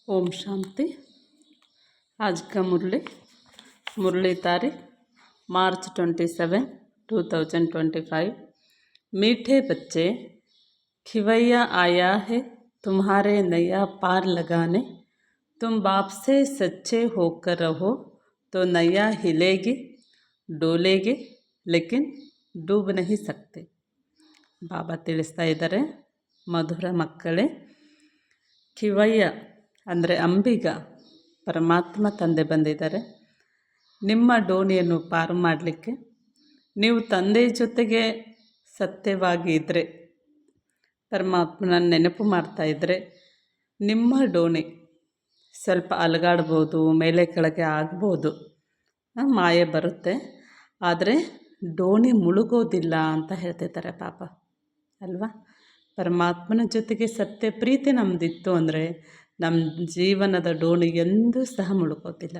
ओम शांति। आज का मुरली तारीख मार्च 27, 2025। मीठे बच्चे, खिवैया आया है तुम्हारे नैया पार लगाने। तुम बाप से सच्चे होकर रहो तो नैया हिलेगी डोलेगी, लेकिन डूब नहीं सकते। ಬಾಬಾ ತಿಳಿಸ್ತಾ ಇದ್ದಾರೆ, ಮಧುರ ಮಕ್ಕಳೇ, ಕಿವಯ್ಯ ಅಂದರೆ ಅಂಬಿಗ ಪರಮಾತ್ಮ ತಂದೆ ಬಂದಿದ್ದಾರೆ ನಿಮ್ಮ ಡೋಣಿಯನ್ನು ಪಾರು ಮಾಡಲಿಕ್ಕೆ. ನೀವು ತಂದೆ ಜೊತೆಗೆ ಸತ್ಯವಾಗಿ ಇದ್ದರೆ, ಪರಮಾತ್ಮನ ನೆನಪು ಮಾಡ್ತಾಯಿದ್ರೆ ನಿಮ್ಮ ಡೋಣಿ ಸ್ವಲ್ಪ ಅಲಗಾಡ್ಬೋದು, ಮೇಲೆ ಕೆಳಗೆ ಆಗ್ಬೋದು, ಮಾಯೆ ಬರುತ್ತೆ, ಆದರೆ ಡೋಣಿ ಮುಳುಗೋದಿಲ್ಲ ಅಂತ ಹೇಳ್ತಿದ್ದಾರೆ ಬಾಬಾ ಅಲ್ವಾ. ಪರಮಾತ್ಮನ ಜೊತೆಗೆ ಸತ್ಯ ಪ್ರೀತಿ ನಮ್ಮದಿತ್ತು ಅಂದರೆ ನಮ್ಮ ಜೀವನದ ಡೋಣಿ ಎಂದೂ ಸಹ ಮುಳುಗೋದಿಲ್ಲ.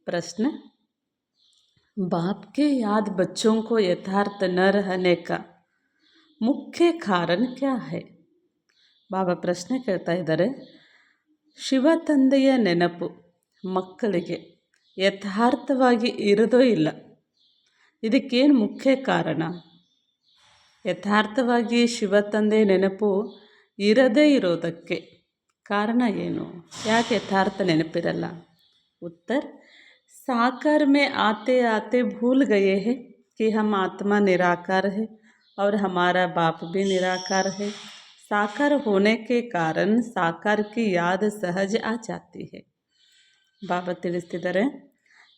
प्रश्न, बाप के याद बच्चों को यथार्थ न रहने का मुख्य कारण क्या है? ಬಾಬಾ ಪ್ರಶ್ನೆ ಕೇಳ್ತಾ ಇದ್ದಾರೆ, ಶಿವ ತಂದೆಯ ನೆನಪು ಮಕ್ಕಳಿಗೆ ಯಥಾರ್ಥವಾಗಿ ಇರೋದೋ ಇಲ್ಲ, ಇದಕ್ಕೇನು ಮುಖ್ಯ ಕಾರಣ? ಯಥಾರ್ಥವಾಗಿ ಶಿವ ತಂದೆಯ ನೆನಪು ಇರದೇ ಇರೋದಕ್ಕೆ ಕಾರಣ ಏನು? ಯಾಕೆ ಯಥಾರ್ಥ ನೆನಪಿರಲ್ಲ? उत्तर, साकार में आते आते भूल गए हैं कि हम आत्मा निराकार है और हमारा बाप भी निराकार है। साकार होने के कारण साकार की याद सहज आ जाती है. ಬಾಬಾ ತಿಳಿಸ್ತಿದ್ದಾರೆ,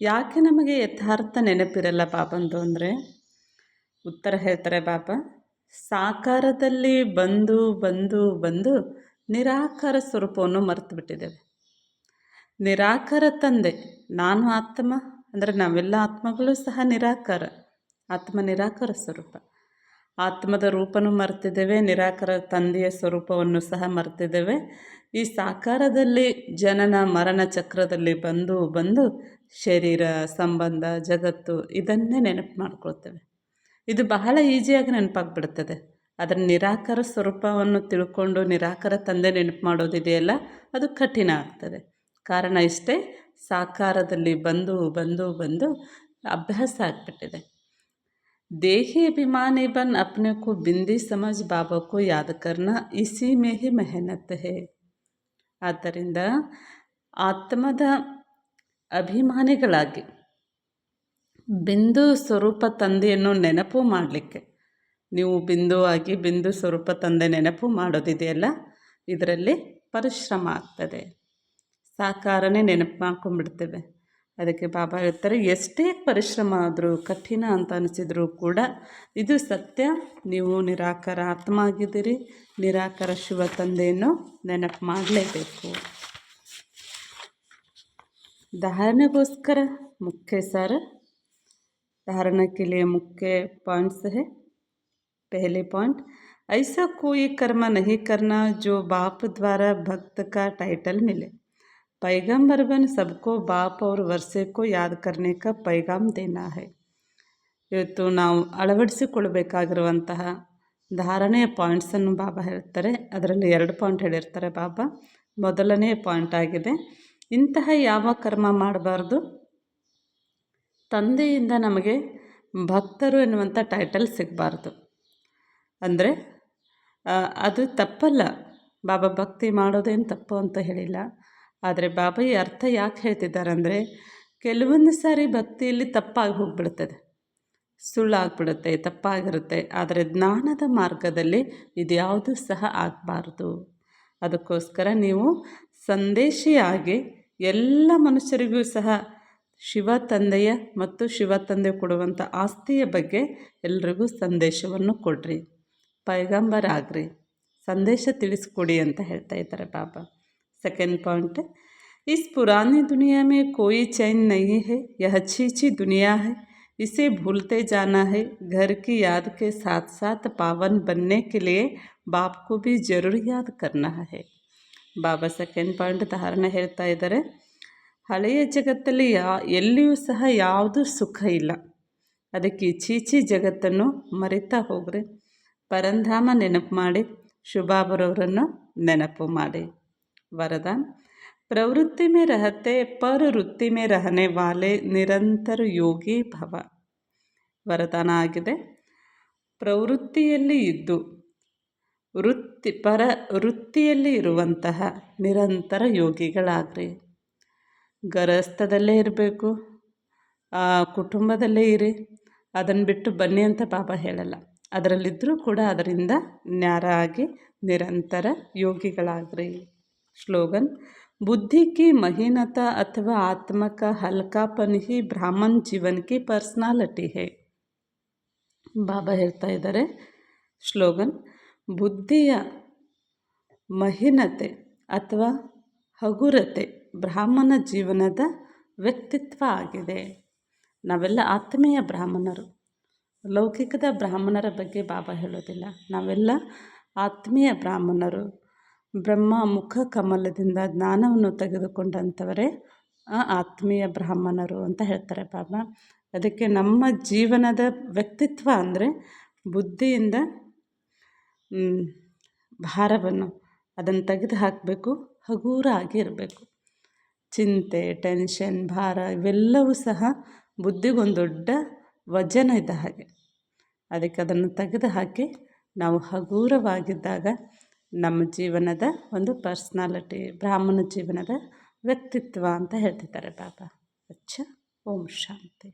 ಯಾಕೆ ನಮಗೆ ಯಥಾರ್ಥ ನೆನಪಿರಲ್ಲ ಬಾಬಂದು ಅಂದರೆ, ಉತ್ತರ ಹೇಳ್ತಾರೆ ಬಾಬಾ, ಸಾಕಾರದಲ್ಲಿ ಬಂದು ಬಂದು ಬಂದು ನಿರಾಕಾರ ಸ್ವರೂಪವನ್ನು ಮರೆತು ಬಿಟ್ಟಿದ್ದೇವೆ. ನಿರಾಕಾರ ತಂದೆ, ನಾನು ಆತ್ಮ ಅಂದರೆ ನಾವೆಲ್ಲ ಆತ್ಮಗಳು ಸಹ ನಿರಾಕಾರ, ಆತ್ಮ ನಿರಾಕಾರ ಸ್ವರೂಪ. ಆತ್ಮದ ರೂಪನೂ ಮರೆತಿದ್ದೇವೆ, ನಿರಾಕಾರ ತಂದೆಯ ಸ್ವರೂಪವನ್ನು ಸಹ ಮರೆತಿದ್ದೇವೆ. ಈ ಸಾಕಾರದಲ್ಲಿ ಜನನ ಮರಣ ಚಕ್ರದಲ್ಲಿ ಬಂದು ಬಂದು ಶರೀರ, ಸಂಬಂಧ, ಜಗತ್ತು ಇದನ್ನೇ ನೆನಪು ಮಾಡ್ಕೊಳ್ತೇವೆ. ಇದು ಬಹಳ ಈಸಿಯಾಗಿ ನೆನಪಾಗ್ಬಿಡ್ತದೆ. ಅದರ ನಿರಾಕಾರ ಸ್ವರೂಪವನ್ನು ತಿಳ್ಕೊಂಡು ನಿರಾಕಾರ ತಂದೆ ನೆನಪು ಮಾಡೋದಿದೆಯಲ್ಲ, ಅದು ಕಠಿಣ ಆಗ್ತದೆ. ಕಾರಣ ಇಷ್ಟೇ, ಸಾಕಾರದಲ್ಲಿ ಬಂದು ಬಂದು ಬಂದು ಅಭ್ಯಾಸ ಆಗಿಬಿಟ್ಟಿದೆ. ದೇಹಿ ಅಭಿಮಾನಿ ಬನ್ ಅಪ್ನೆ ಕೋ ಬಿಂದಿ ಸಮಜ್ ಬಾಬಾ ಕೋ ಯಾದ ಕರ್ನಾ ಇಸಿ ಮೇ ಹಿ ಮೆಹನತ್ ಹೇ. ಆದ್ದರಿಂದ ಆತ್ಮದ ಅಭಿಮಾನಿಗಳಾಗಿ ಬಿಂದು ಸ್ವರೂಪ ತಂದೆಯನ್ನು ನೆನಪು ಮಾಡಲಿಕ್ಕೆ, ನೀವು ಬಿಂದು ಆಗಿ ಬಿಂದು ಸ್ವರೂಪ ತಂದೆ ನೆನಪು ಮಾಡೋದಿದೆಯಲ್ಲ, ಇದರಲ್ಲಿ ಪರಿಶ್ರಮ ಆಗ್ತದೆ. ಸಾಕಾರನೇ ನೆನಪು ಮಾಡ್ಕೊಂಡ್ಬಿಡ್ತೇವೆ. ಅದಕ್ಕೆ ಬಾಬಾ ಹೇಳ್ತಾರೆ, ಎಷ್ಟೇ ಪರಿಶ್ರಮ ಆದರೂ ಕಠಿಣ ಅಂತ ಅನಿಸಿದರೂ ಕೂಡ ಇದು ಸತ್ಯ. ನೀವು ನಿರಾಕಾರ ಆತ್ಮ ಆಗಿದ್ದೀರಿ, ನಿರಾಕಾರ ಶಿವ ತಂದೆಯನ್ನು ನೆನಪು ಮಾಡಲೇಬೇಕು. धारणेಗೋಸ್ಕರ मुख्य सार धारणा के लिए मुख्य पॉइंट्स है. पहले पॉइंट, ऐसा कोई कर्म नहीं करना जो बाप द्वारा भक्त का टाइटल मिले. पैगंबर बन सबको बाप और वर्षे को याद करने का पैगाम देना है. ಇವತ್ತು ನಾವು ಅಳವಡಿಸಿಕೊಳ್ಬೇಕಾಗಿರುವಂತಹ ಧಾರಣೆಯ ಪಾಯಿಂಟ್ಸನ್ನು ಬಾಬಾ ಹೇಳ್ತಾರೆ. ಅದರಲ್ಲಿ 2 ಪಾಯಿಂಟ್ ಹೇಳಿರ್ತಾರೆ ಬಾಬಾ. ಮೊದಲನೆಯ ಪಾಯಿಂಟ್ ಆಗಿದೆ, ಇಂತಹ ಯಾವ ಕರ್ಮ ಮಾಡಬಾರ್ದು, ತಂದೆಯಿಂದ ನಮಗೆ ಭಕ್ತರು ಎನ್ನುವಂಥ ಟೈಟಲ್ ಸಿಗಬಾರ್ದು. ಅಂದರೆ ಅದು ತಪ್ಪಲ್ಲ, ಬಾಬಾ ಭಕ್ತಿ ಮಾಡೋದೇನು ತಪ್ಪು ಅಂತ ಹೇಳಿಲ್ಲ. ಆದರೆ ಬಾಬಾ ಈ ಅರ್ಥ ಯಾಕೆ ಹೇಳ್ತಿದ್ದಾರೆ ಅಂದರೆ, ಕೆಲವೊಂದು ಸಾರಿ ಭಕ್ತಿಯಲ್ಲಿ ತಪ್ಪಾಗಿ ಹೋಗ್ಬಿಡ್ತದೆ, ಸುಳ್ಳಾಗ್ಬಿಡುತ್ತೆ, ತಪ್ಪಾಗಿರುತ್ತೆ. ಆದರೆ ಜ್ಞಾನದ ಮಾರ್ಗದಲ್ಲಿ ಇದ್ಯಾವುದೂ ಸಹ ಆಗಬಾರ್ದು. ಅದಕ್ಕೋಸ್ಕರ ನೀವು ಸಂದೇಶಿಯಾಗಿ ಎಲ್ಲ ಮನುಷ್ಯರಿಗೂ ಸಹ ಶಿವ ತಂದೆಯ ಮತ್ತು ಶಿವ ತಂದೆ ಕೊಡುವಂಥ ಆಸ್ತಿಯ ಬಗ್ಗೆ ಎಲ್ರಿಗೂ ಸಂದೇಶವನ್ನು ಕೊಡ್ರಿ, ಪೈಗಂಬರ್ ಆಗ್ರಿ, ಸಂದೇಶ ತಿಳಿಸ್ಕೊಡಿ ಅಂತ ಹೇಳ್ತಾ ಇದ್ದಾರೆ ಬಾಬಾ. सेकंड पॉइंट, इस पुरानी दुनिया में कोई चैन नहीं है, यह अच्छी दुनिया है, इसे भूलते जाना है. घर की याद के साथ साथ पावन बनने के लिए बाप को भी ज़रूर याद करना है. ಬಾಬಾ ಸೆಕೆಂಡ್ ಪಾಯಿಂಟ್ ಧಾರಣೆ ಹೇಳ್ತಾ ಇದ್ದಾರೆ, ಹಳೆಯ ಜಗತ್ತಲ್ಲಿ ಎಲ್ಲಿಯೂ ಸಹ ಯಾವುದೂ ಸುಖ ಇಲ್ಲ, ಅದಕ್ಕೆ ಚೀಚಿ ಜಗತ್ತನ್ನು ಮರಿತಾ ಹೋಗ್ರಿ. ಪರಂಧಾಮ ನೆನಪು ಮಾಡಿ, ಶುಭಾಬರವರನ್ನು ನೆನಪು ಮಾಡಿ. वरदान प्रवृत्ति में रहते पर वृत्ति में रहने वाले निರಂತರ ಯೋಗಿ ಭವ. ವರದಾನ ಆಗಿದೆ, ಪ್ರವೃತ್ತಿಯಲ್ಲಿ ಇದ್ದು ವೃತ್ತಿಯಲ್ಲಿ ಇರುವಂತಹ ನಿರಂತರ ಯೋಗಿಗಳಾಗ್ರಿ. ಗೃಹಸ್ಥದಲ್ಲೇ ಇರಬೇಕು, ಕುಟುಂಬದಲ್ಲೇ ಇರಿ, ಅದನ್ನು ಬಿಟ್ಟು ಬನ್ನಿ ಅಂತ ಬಾಬಾ ಹೇಳಲ್ಲ. ಅದರಲ್ಲಿದ್ದರೂ ಕೂಡ ಅದರಿಂದ ನ್ಯಾರ ಆಗಿ ನಿರಂತರ ಯೋಗಿಗಳಾಗ್ರಿ. ಸ್ಲೋಗನ್ बुद्धि की महीनता अथवा आत्मा का हल्कापन ही ब्राह्मण जीवन की पर्सनालिटी है. ಬಾಬಾ ಹೇಳ್ತಾ ಇದ್ದಾರೆ, ಸ್ಲೋಗನ್ ಬುದ್ಧಿಯ ಮಹಿನತೆ ಅಥವಾ ಹಗುರತೆ ಬ್ರಾಹ್ಮಣ ಜೀವನದ ವ್ಯಕ್ತಿತ್ವ ಆಗಿದೆ. ನಾವೆಲ್ಲ ಆತ್ಮೀಯ ಬ್ರಾಹ್ಮಣರು, ಲೌಕಿಕದ ಬ್ರಾಹ್ಮಣರ ಬಗ್ಗೆ ಬಾಬಾ ಹೇಳೋದಿಲ್ಲ. ನಾವೆಲ್ಲ ಆತ್ಮೀಯ ಬ್ರಾಹ್ಮಣರು. ಬ್ರಹ್ಮ ಮುಖ ಕಮಲದಿಂದ ಜ್ಞಾನವನ್ನು ತೆಗೆದುಕೊಂಡಂಥವರೇ ಆತ್ಮೀಯ ಬ್ರಾಹ್ಮಣರು ಅಂತ ಹೇಳ್ತಾರೆ ಬಾಬಾ. ಅದಕ್ಕೆ ನಮ್ಮ ಜೀವನದ ವ್ಯಕ್ತಿತ್ವ ಅಂದರೆ ಬುದ್ಧಿಯಿಂದ ಭಾರವನ್ನು ಅದನ್ನು ತೆಗೆದು ಹಾಕಬೇಕು, ಹಗೂರ ಆಗಿ ಇರಬೇಕು. ಚಿಂತೆ, ಟೆನ್ಷನ್, ಭಾರ ಇವೆಲ್ಲವೂ ಸಹ ಬುದ್ಧಿಗೊಂದು ದೊಡ್ಡ ವಜನ ಇದ್ದ ಹಾಗೆ. ಅದಕ್ಕೆ ಅದನ್ನು ತೆಗೆದು ಹಾಕಿ ನಾವು ಹಗೂರವಾಗಿದ್ದಾಗ ನಮ್ಮ ಜೀವನದ ಒಂದು ಪರ್ಸ್ನಾಲಿಟಿ, ಬ್ರಾಹ್ಮಣ ಜೀವನದ ವ್ಯಕ್ತಿತ್ವ ಅಂತ ಹೇಳ್ತಿದ್ದಾರೆ ಬಾಬಾ. ಅಚ್ಚ, ಓಂ ಶಾಂತಿ.